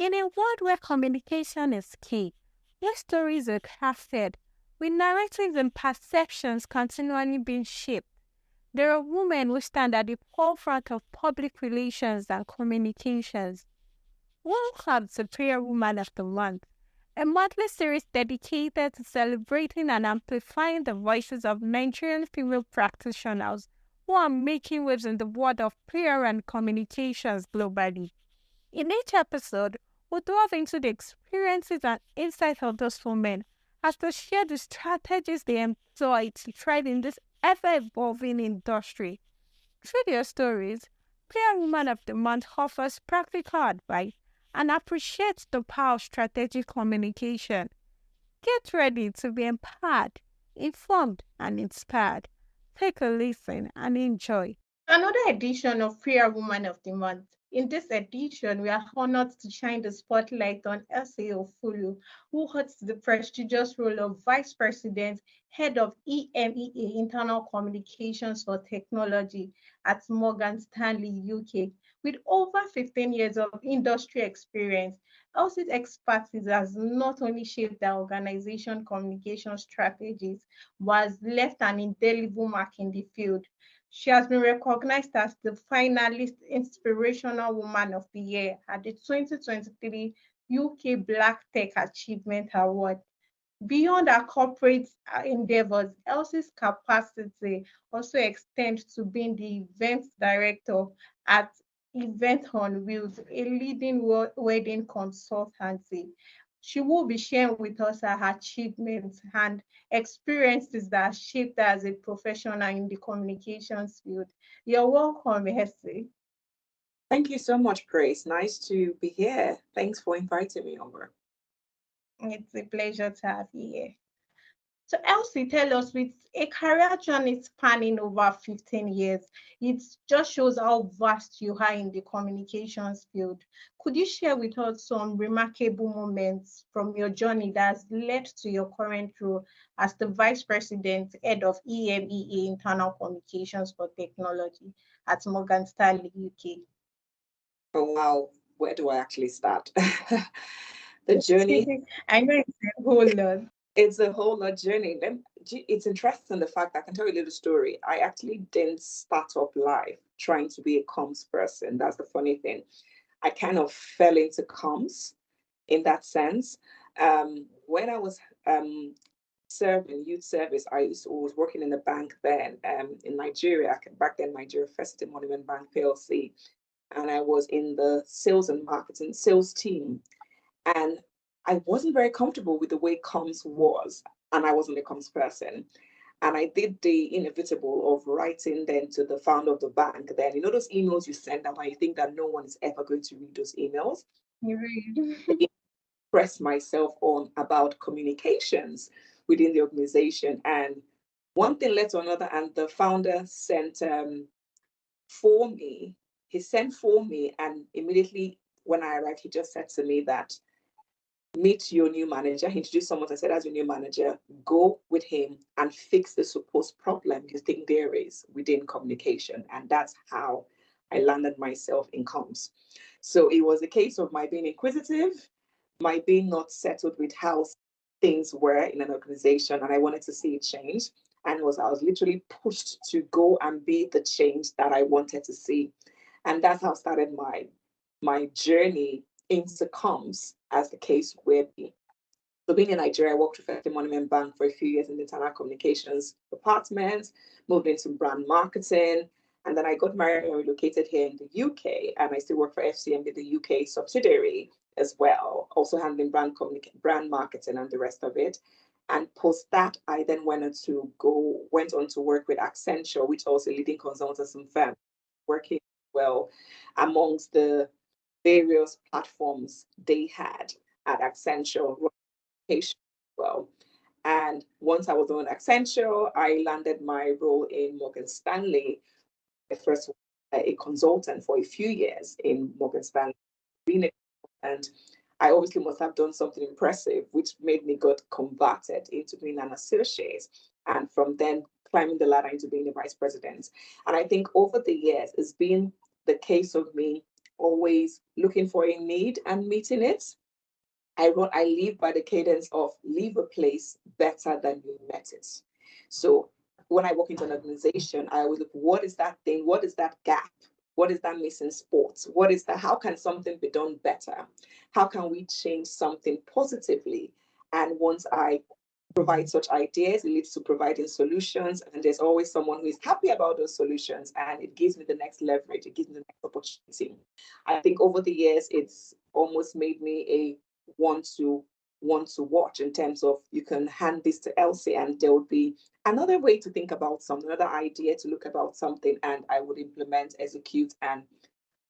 In a world where communication is key, where stories are crafted, with narratives and perceptions continually being shaped, there are women who stand at the forefront of public relations and communications. Welcome to Prayer Woman of the Month, a monthly series dedicated to celebrating and amplifying the voices of Nigerian female practitioners who are making waves in the world of prayer and communications globally. In each episode, we'll delve into the experiences and insights of those women as they share the strategies they employ to thrive in this ever-evolving industry. Through their stories, Prayer Woman of the Month offers practical advice and appreciates the power of strategic communication. Get ready to be empowered, informed, and inspired. Take a listen and enjoy. Another edition of Prayer Woman of the Month. In this edition, we are honored to shine the spotlight on Elsie Ofulue, who holds the prestigious role of Vice President, Head of EMEA Internal Communications for Technology at Morgan Stanley, UK. With over 15 years of industry experience, Elsie's expertise has not only shaped the organization communication strategies, but has left an indelible mark in the field. She has been recognized as the Finalist Inspirational Woman of the Year at the 2023 UK Black Tech Achievement Award. Beyond her corporate endeavors, Elsie's capacity also extends to being the event director at Event on Wheels, a leading wedding consultancy. She will be sharing with us her achievements and experiences that shaped her as a professional in the communications field. You're welcome, Elsie. Thank you so much, Grace. Nice to be here. Thanks for inviting me over. It's a pleasure to have you here. So, Elsie, tell us, with a career journey spanning over 15 years, it just shows how vast you are in the communications field. Could you share with us some remarkable moments from your journey that has led to your current role as the Vice President, Head of EMEA Internal Communications for Technology at Morgan Stanley, UK? Oh, wow. Where do I actually start? The journey. I know it's a whole lot. It's a whole lot journey. It's interesting the fact that I can tell you a little story. I actually didn't start up life trying to be a comms person. That's the funny thing. I kind of fell into comms in that sense. When I was serving youth service, was working in a bank then in Nigeria. Back then, Nigeria First City Monument Bank PLC, and I was in the sales and marketing sales team. And I wasn't very comfortable with the way comms was, and I wasn't a comms person. And I did the inevitable of writing then to the founder of the bank. Then, you know, those emails you send out and you think that no one is ever going to read those emails? You read. Express myself on about communications within the organization. And one thing led to another, and the founder sent for me. He sent for me, and immediately when I arrived, he just said to me that, meet your new manager. He introduced someone and said, as your new manager, go with him and fix the supposed problem you think there is within communication. And that's how I landed myself in comms. So it was a case of my being inquisitive, my being not settled with how things were in an organization, and I wanted to see it change. And I was literally pushed to go and be the change that I wanted to see. And that's how I started my journey into comms, as the case will be. So being in Nigeria, I worked with First City Monument Bank for a few years in the internal communications department, moved into brand marketing, and then I got married and relocated here in the UK, and I still work for FCMB, the UK subsidiary as well, also handling brand marketing and the rest of it. And post that, I then went on to work with Accenture, which is also a leading consultancy firm, working well amongst the various platforms they had at Accenture well. And once I was on Accenture, I landed my role in Morgan Stanley. I first was a consultant for a few years in Morgan Stanley. And I obviously must have done something impressive, which made me get converted into being an associate. And from then, climbing the ladder into being a vice president. And I think over the years, it's been the case of me always looking for a need and meeting it. I live by the cadence of leave a place better than you met it. So when I walk into an organization, I always look, what is that thing? What is that gap? What is that missing spot? What is that? How can something be done better? How can we change something positively? And once I provide such ideas, it leads to providing solutions. And there's always someone who is happy about those solutions. And it gives me the next leverage. It gives me the next opportunity. I think over the years, it's almost made me a want to watch, in terms of you can hand this to Elsie and there would be another way to think about something, another idea to look about something, and I would implement, execute, and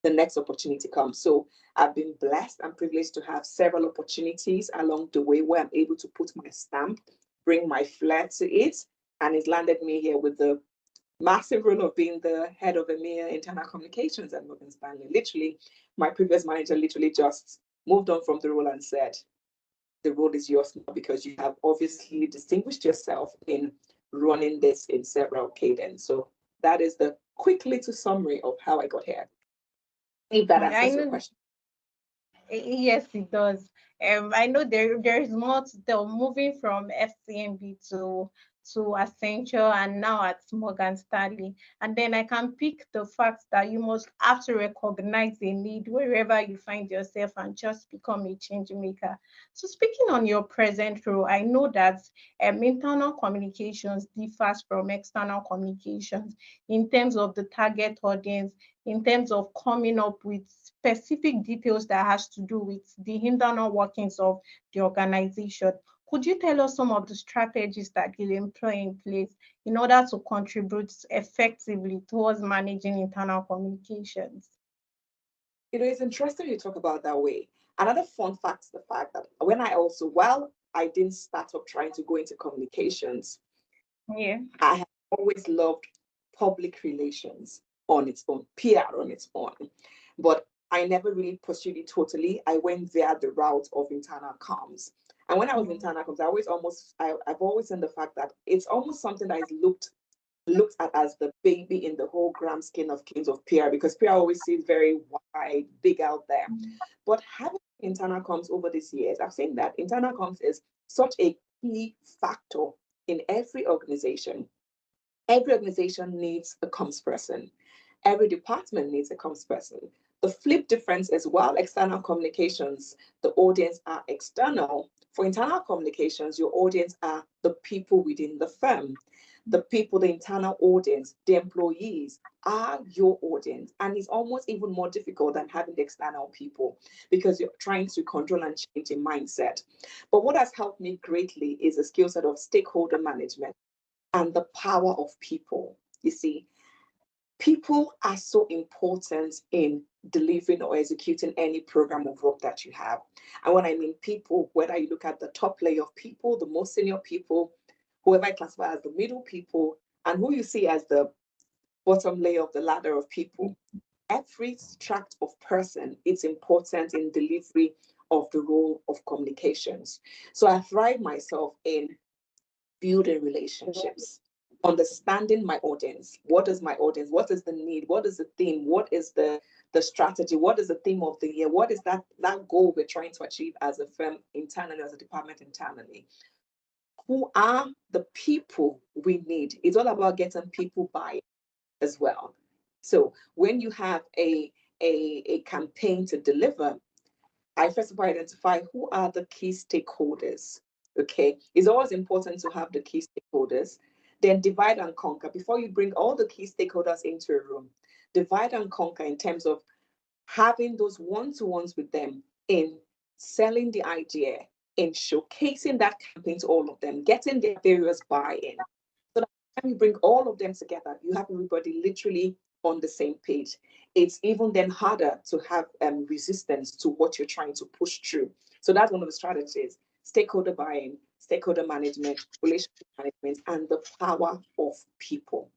the next opportunity comes. So I've been blessed and privileged to have several opportunities along the way where I'm able to put my stamp, bring my flair to it, and it's landed me here with the massive role of being the head of EMEA internal communications at Morgan Stanley. Literally, my previous manager literally just moved on from the role and said, the role is yours now because you have obviously distinguished yourself in running this in several cadence. So that is the quick little summary of how I got here. If that I answers your know. question. Yes, it does. I know there is more to tell. Moving from FCMB to Accenture and now at Morgan Stanley, and then I can pick the fact that you must have to recognize a need wherever you find yourself and just become a change maker. So speaking on your present role, I know that internal communications differs from external communications in terms of the target audience, in terms of coming up with specific details that has to do with the internal workings of the organization. Could you tell us some of the strategies that you employ in place in order to contribute effectively towards managing internal communications? It's interesting you talk about that way. Another fun fact is the fact that while I didn't start up trying to go into communications, Yeah. I have always loved public relations on its own, PR on its own. But I never really pursued it totally. I went via the route of internal comms. And when I was in internal comms, I've always seen the fact that it's almost something that is looked at as the baby in the whole grand scheme of things of PR, because PR always seems very wide, big out there. But having internal comms over these years, I've seen that internal comms is such a key factor in every organization. Every organization needs a comms person. Every department needs a comms person. The flip difference is, while external communications, the audience are external. For internal communications, your audience are the people within the firm. The people, the internal audience, the employees are your audience. And it's almost even more difficult than having the external people, because you're trying to control and change a mindset. But what has helped me greatly is a skill set of stakeholder management and the power of people. You see, people are so important in delivering or executing any program of work that you have. And when I mean people, whether you look at the top layer of people, the most senior people, whoever I classify as the middle people, and who you see as the bottom layer of the ladder of people, every tract of person is important in delivery of the role of communications. So I thrive myself in building relationships, understanding my audience. What is my audience? What is the need? What is the theme? What is the strategy? What is the theme of the year? What is that goal we're trying to achieve as a firm internally, as a department internally? Who are the people we need? It's all about getting people buy as well. So when you have a campaign to deliver, I first of all identify who are the key stakeholders. Okay, it's always important to have the key stakeholders. Then divide and conquer. Before you bring all the key stakeholders into a room, divide and conquer in terms of having those one-to-ones with them, in selling the idea, in showcasing that campaign to all of them, getting their various buy-in. So that when you bring all of them together, you have everybody literally on the same page. It's even then harder to have resistance to what you're trying to push through. So that's one of the strategies: stakeholder buy-in, stakeholder management, relationship management, and the power of people.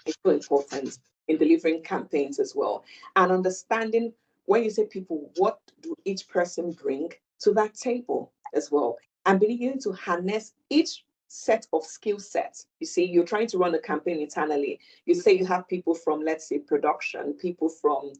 It's so important in delivering campaigns as well. And understanding, when you say people, what do each person bring to that table as well? And beginning to harness each set of skill sets. You see, you're trying to run a campaign internally. You say you have people from, let's say, production, people from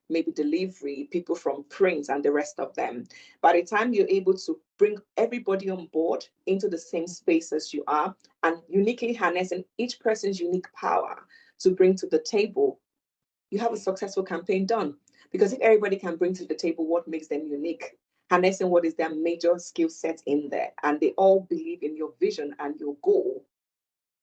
maybe delivery, people from print, and the rest of them. By the time you're able to bring everybody on board into the same space as you are, and uniquely harnessing each person's unique power to bring to the table, you have a successful campaign done. Because if everybody can bring to the table what makes them unique, harnessing what is their major skill set in there, and they all believe in your vision and your goal,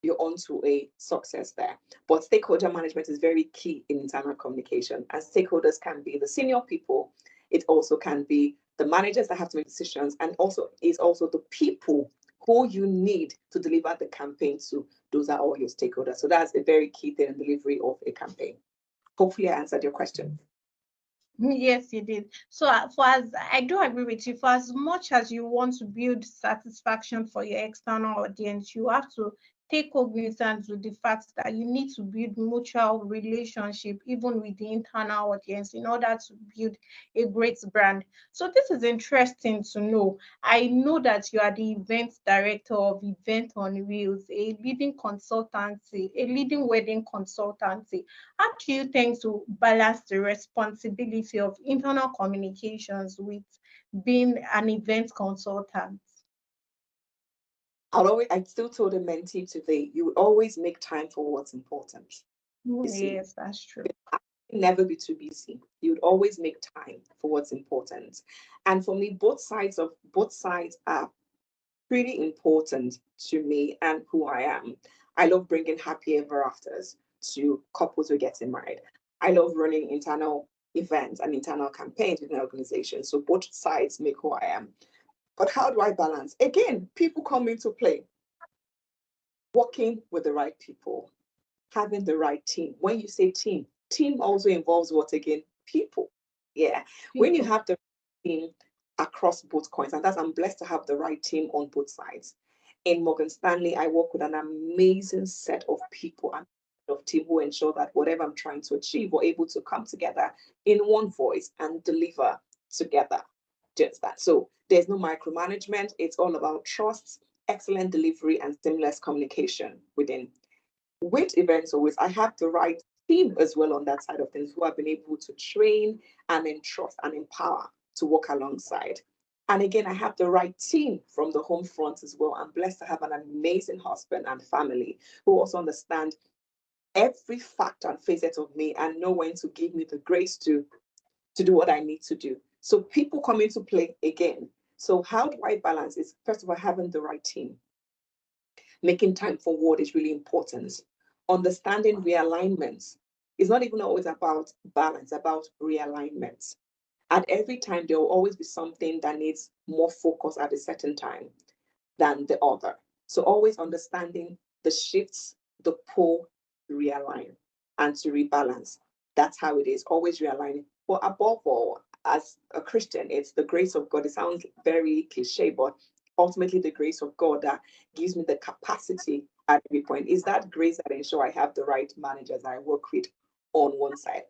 you're onto a success there. But stakeholder management is very key in internal communication. And stakeholders can be the senior people. It also can be the managers that have to make decisions, and also is also the people who you need to deliver the campaign to. Those are all your stakeholders. So that's a very key thing in delivery of a campaign. Hopefully I answered your question. Yes, you did. So, for as I do agree with you, for as much as you want to build satisfaction for your external audience, you have to take cognizance with the fact that you need to build mutual relationship even with the internal audience in order to build a great brand. So this is interesting to know. I know that you are the event director of Event on Wheels, a leading consultancy, a leading wedding consultancy. How do you think to balance the responsibility of internal communications with being an event consultant? I still told a mentee today, you will always make time for what's important. You see, Yes, that's true. never be too busy. You would always make time for what's important. And for me, both sides are pretty important to me and who I am. I love bringing happy ever afters to couples who are getting married. I love running internal events and internal campaigns within an organization. So both sides make who I am. But how do I balance? Again, people come into play. Working with the right people, having the right team. When you say team, team also involves what again? People. Yeah. When you People. have the team across both coins, and that's I'm blessed to have the right team on both sides. In Morgan Stanley, I work with an amazing set of people and of team who ensure that whatever I'm trying to achieve, we're able to come together in one voice and deliver together. Just that. So there's no micromanagement. It's all about trust, excellent delivery, and seamless communication within. With events always, I have the right team as well on that side of things who have been able to train and entrust and empower to work alongside. And again, I have the right team from the home front as well. I'm blessed to have an amazing husband and family who also understand every factor and facet of me and know when to give me the grace to do what I need to do. So people come into play again. So how do I balance? Is first of all having the right team. Making time for what is really important. Understanding realignments. It's not even always about balance, about realignments. At every time, there will always be something that needs more focus at a certain time than the other. So always understanding the shifts, the pull, realign, and to rebalance. That's how it is, always realigning. But above all, as a Christian, it's the grace of God. It sounds very cliche, but ultimately the grace of God that gives me the capacity at every point. Is that grace that ensure I have the right managers I work with on one side,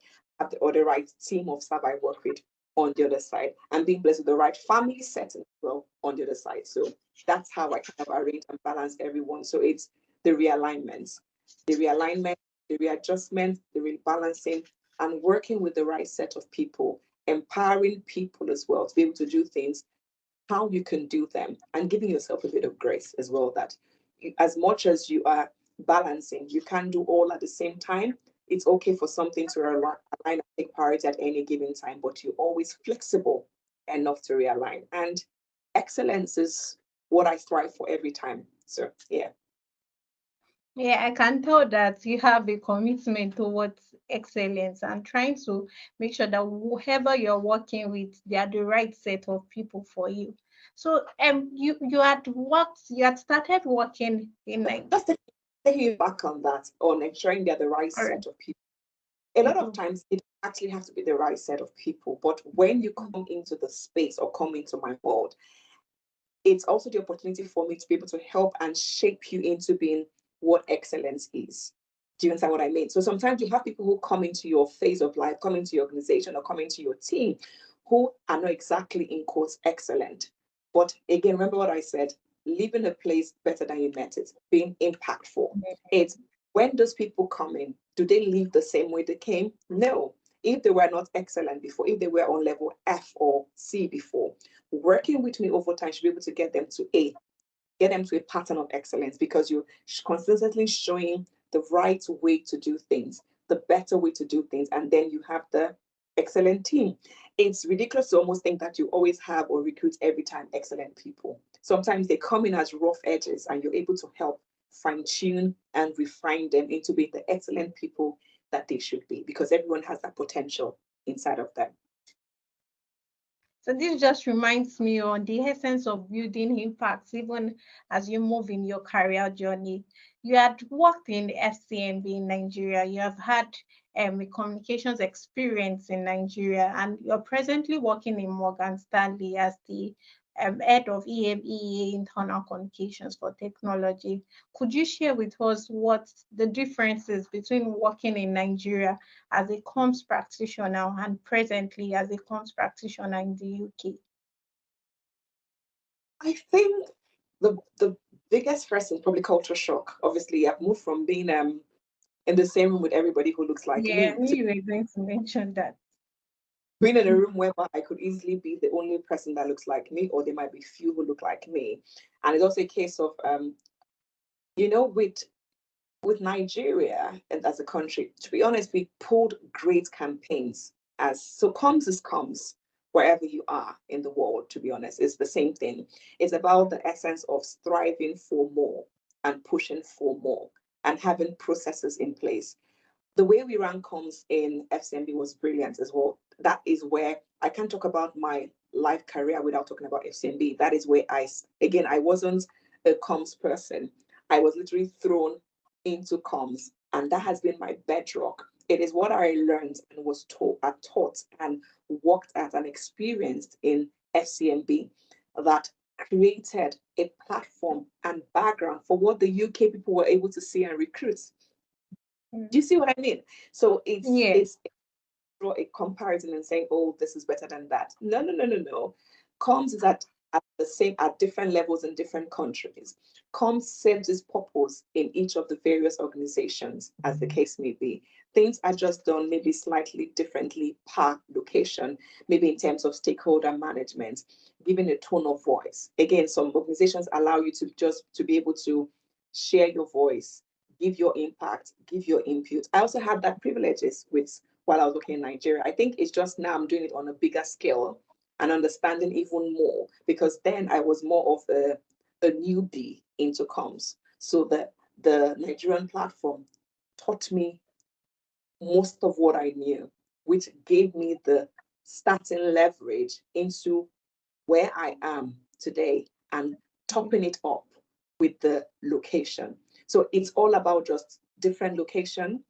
or the right team of staff I work with on the other side, and being blessed with the right family setting as well on the other side. So that's how I kind of arrange and balance everyone. So it's the realignments, the readjustment, the rebalancing, and working with the right set of people, empowering people as well to be able to do things how you can do them, and giving yourself a bit of grace as well that as much as you are balancing, you can't do all at the same time. It's okay for something to align and take priority at any given time, but you're always flexible enough to realign. And excellence is what I strive for every time. So yeah. Yeah, I can tell that you have a commitment towards excellence and trying to make sure that whoever you're working with, they are the right set of people for you. So you had started working in like Just taking you back on that, on ensuring they're the right all right, set of people. A lot of people. times it actually has to be the right set of people. But when you come into the space or come into my world, it's also the opportunity for me to be able to help and shape you into being what excellence is. Do you understand what I mean? So sometimes you have people who come into your phase of life, come into your organization, or come into your team who are not exactly in quotes excellent. But again, remember what I said, leaving a place better than you met it, being impactful. It's when those people come in, do they leave the same way they came? No. if they were not excellent before, if they were on level F or C before, working with me over time should be able to get them to A, get them to a pattern of excellence, because you're consistently showing the right way to do things, the better way to do things, and then you have the excellent team. It's ridiculous to almost think that you always have or recruit every time excellent people. Sometimes they come in as rough edges and you're able to help fine tune and refine them into being the excellent people that they should be, because everyone has that potential inside of them. So this just reminds me on the essence of building impacts, even as you move in your career journey. You had worked in FCMB in Nigeria. You have had a communications experience in Nigeria, and you're presently working in Morgan Stanley as the head of EMEA internal communications for technology. Could you share with us what the differences between working in Nigeria as a comms practitioner and presently as a comms practitioner in the UK? I think the biggest first is probably culture shock. Obviously, I've moved from being in the same room with everybody who looks like Yeah, I me knew to you were going to mention that. being in a room whereby I could easily be the only person that looks like me, or there might be few who look like me. And it's also a case of you know, with Nigeria and as a country, to be honest, we pulled great campaigns. As so comms is comms wherever you are in the world, to be honest. It's the same thing. It's about the essence of striving for more and pushing for more and having processes in place. The way we ran comms in FCMB was brilliant as well. That is where I can't talk about my life career without talking about FCMB. That is where again, I wasn't a comms person. I was literally thrown into comms, and that has been my bedrock. It is what I learned and was taught and worked at and experienced in FCMB that created a platform and background for what the UK people were able to see and recruit. Do you see what I mean? So Yeah. it's draw a comparison and saying, oh, this is better than that. No, no, no, no, no. Comms is at the same at different levels in different countries. Comms serves its purpose in each of the various organizations, as the case may be. Things are just done maybe slightly differently per location, maybe in terms of stakeholder management, giving a tone of voice. Again, some organizations allow you to be able to share your voice, give your impact, give your input. I also had that privileges with while I was working in Nigeria. I think it's just now I'm doing it on a bigger scale and understanding even more, because then I was more of a newbie into comms. So the Nigerian platform taught me most of what I knew, which gave me the starting leverage into where I am today and topping it up with the location. So it's all about just different location,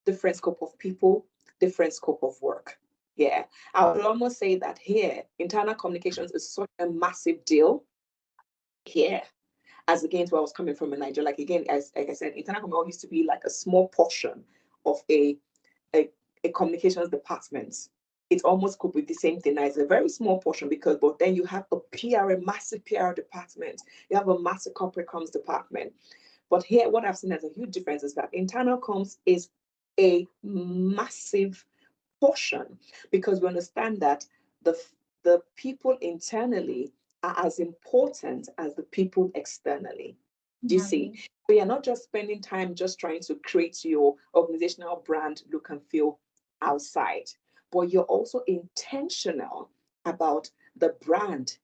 different scope of people, different scope of work. Yeah, I would almost say that here, internal communications is such a massive deal here, as against where I was coming from in Nigeria. Like again, as like I said, internal communication used to be like a small portion of a, a communications department. It almost could be the same thing. Now it's a very small portion, because but then you have a massive PR department, you have a massive corporate comms department. But here, what I've seen as a huge difference is that internal comms is a massive portion, because we understand that the people internally are as important as the people externally. Do you see? So you're not just spending time just trying to create your organizational brand look and feel outside, but you're also intentional about the brand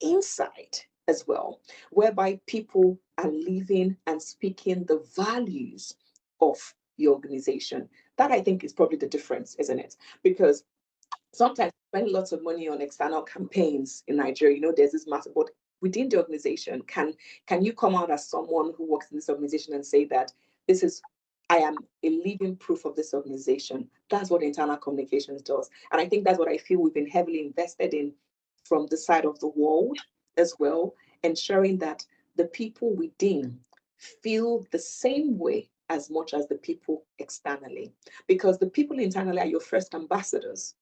inside as well, whereby people are living and speaking the values of your organization. That I think is probably the difference, isn't it? Because sometimes we spend lots of money on external campaigns in Nigeria. You know, there's this massive, but within the organization, can you come out as someone who works in this organization and say that this is I am a living proof of this organization? That's what internal communications does. And I think that's what I feel we've been heavily invested in from the side of the world as well, ensuring that the people within feel the same way as much as the people externally. Because the people internally are your first ambassadors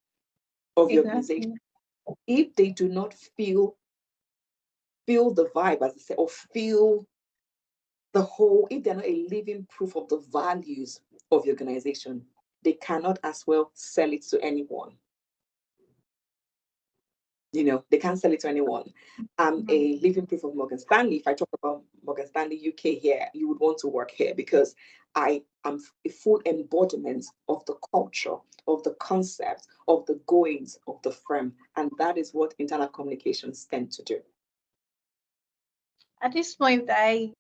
of your organization. Exactly. If they do not feel the vibe, as I say, or feel the whole, if they're not a living proof of the values of the organization, they cannot as well sell it to anyone. They can't sell it to anyone. I'm a living proof of Morgan Stanley. If I talk about Morgan Stanley UK here, you would want to work here because I am a full embodiment of the culture, of the concept, of the goings of the firm. And that is what internal communications tend to do. At this point, I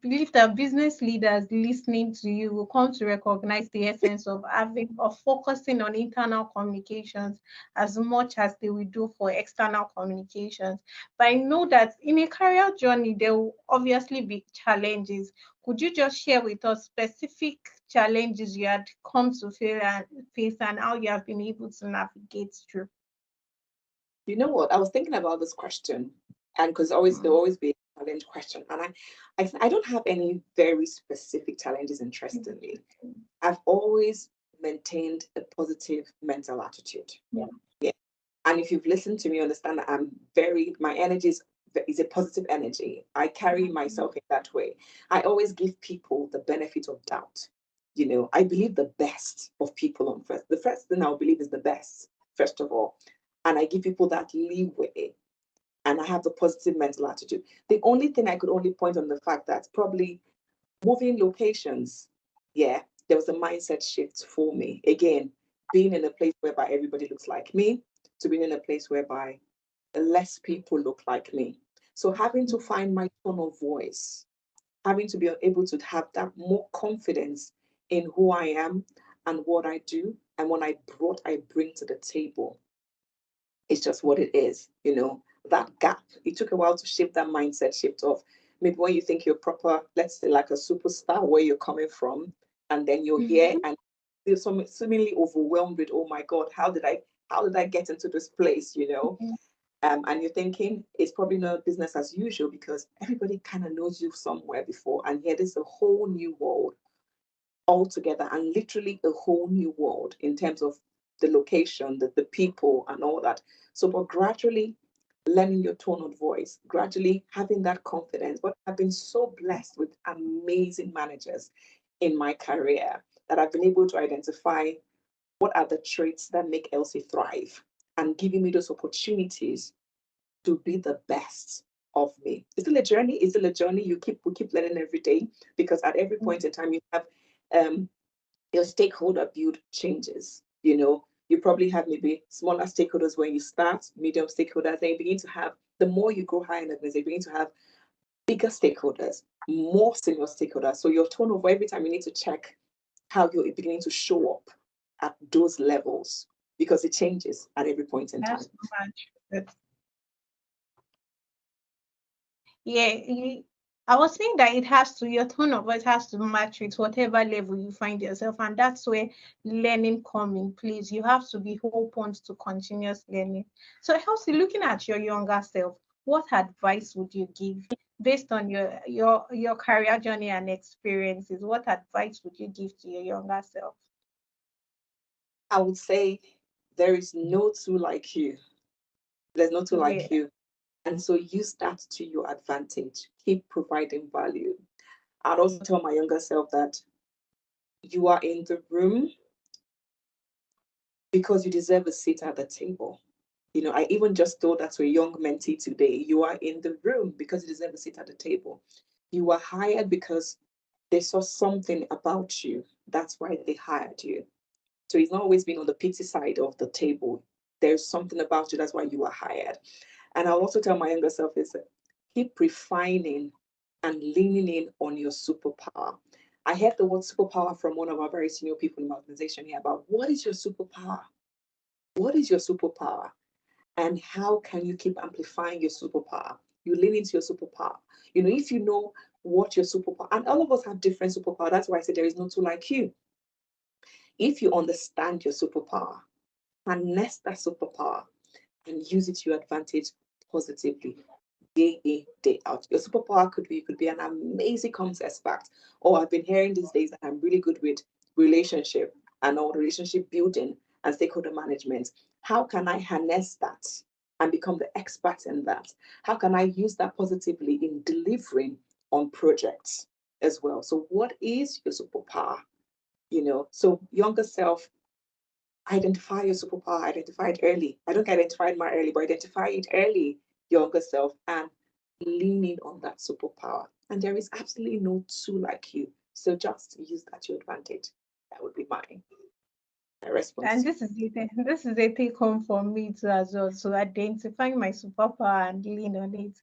believe that business leaders listening to you will come to recognize the essence of focusing on internal communications as much as they will do for external communications. But I know that in a career journey, there will obviously be challenges. Could you just share with us specific challenges you had come to face and how you have been able to navigate through? You know what? I was thinking about this question, and because there'll always be a challenge question, and I don't have any very specific challenges. Interestingly, I've always maintained a positive mental attitude. Yeah. And if you've listened to me, understand that my energy is a positive energy. I carry myself in that way. I always give people the benefit of doubt. I believe the best of people on first. The first thing I'll believe is the best, first of all. And I give people that leeway. And I have the positive mental attitude. The only thing I could only point on the fact that probably moving locations, there was a mindset shift for me. Again, being in a place whereby everybody looks like me to being in a place whereby less people look like me. So having to find my tone of voice, having to be able to have that more confidence in who I am and what I do and what I bring to the table. It's just what it is, that gap. It took a while to shift that mindset shift of maybe when you think you're proper, let's say like a superstar, where you're coming from, and then you're here and you're seemingly overwhelmed with, oh my God, how did I get into this place, and you're thinking it's probably not business as usual because everybody kind of knows you somewhere before, and here there's a whole new world altogether, and literally a whole new world in terms of the location, the people, and all that. So, but gradually learning your tone of voice, gradually having that confidence. But I've been so blessed with amazing managers in my career that I've been able to identify what are the traits that make Elsie thrive and giving me those opportunities to be the best of me. It's still a journey. It's still a journey. We keep learning every day because at every point in time you have your stakeholder build changes. You probably have maybe smaller stakeholders when you start, medium stakeholders, then you begin to have, the more you go higher in the business, you begin to have bigger stakeholders, more senior stakeholders. So your tone of every time you need to check how you're beginning to show up at those levels because it changes at every point in time. Yeah, I was saying that your tone of voice has to match with whatever level you find yourself, and that's where learning comes in place. You have to be open to continuous learning. So, Elsie, looking at your younger self, what advice would you give based on your career journey and experiences? What advice would you give to your younger self? I would say there is no two like you. There's no two like you. And so use that to your advantage. Keep providing value. I'd also tell my younger self that you are in the room because you deserve a seat at the table. I even just told that to a young mentee today. You are in the room because you deserve a seat at the table. You are hired because they saw something about you. That's why they hired you. So it's not always been on the pity side of the table. There's something about you. That's why you are hired. And I'll also tell my younger self is keep refining and leaning in on your superpower. I heard the word superpower from one of our very senior people in my organization here about what is your superpower? What is your superpower? And how can you keep amplifying your superpower? You lean into your superpower. If you know what your superpower, and all of us have different superpower. That's why I said there is no two like you. If you understand your superpower, harness that superpower and use it to your advantage positively, day in, day out. Your superpower could be an amazing comms expert. Or I've been hearing these days that I'm really good with relationship and all relationship building and stakeholder management. How can I harness that and become the expert in that? How can I use that positively in delivering on projects as well? So what is your superpower? So younger self, identify your superpower, identify it early. I don't identify it more early, but identify it early, younger self, and lean in on that superpower. And there is absolutely no two like you. So just use that to your advantage. That would be my response. And this is a take home for me too as well. So identifying my superpower and lean on it.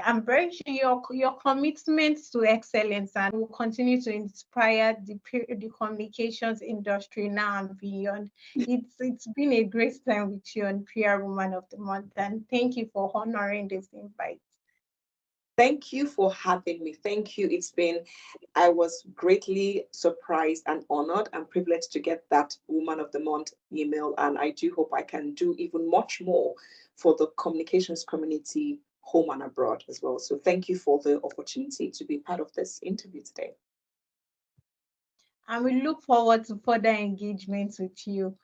I'm very sure your commitment to excellence and will continue to inspire the communications industry now and beyond. It's been a great time with you on PR Woman of the Month, and thank you for honoring this invite. Thank you for having me. Thank you. I was greatly surprised and honored and privileged to get that Woman of the Month email. And I do hope I can do even much more for the communications community, home and abroad as well. So thank you for the opportunity to be part of this interview today. And we look forward to further engagements with you.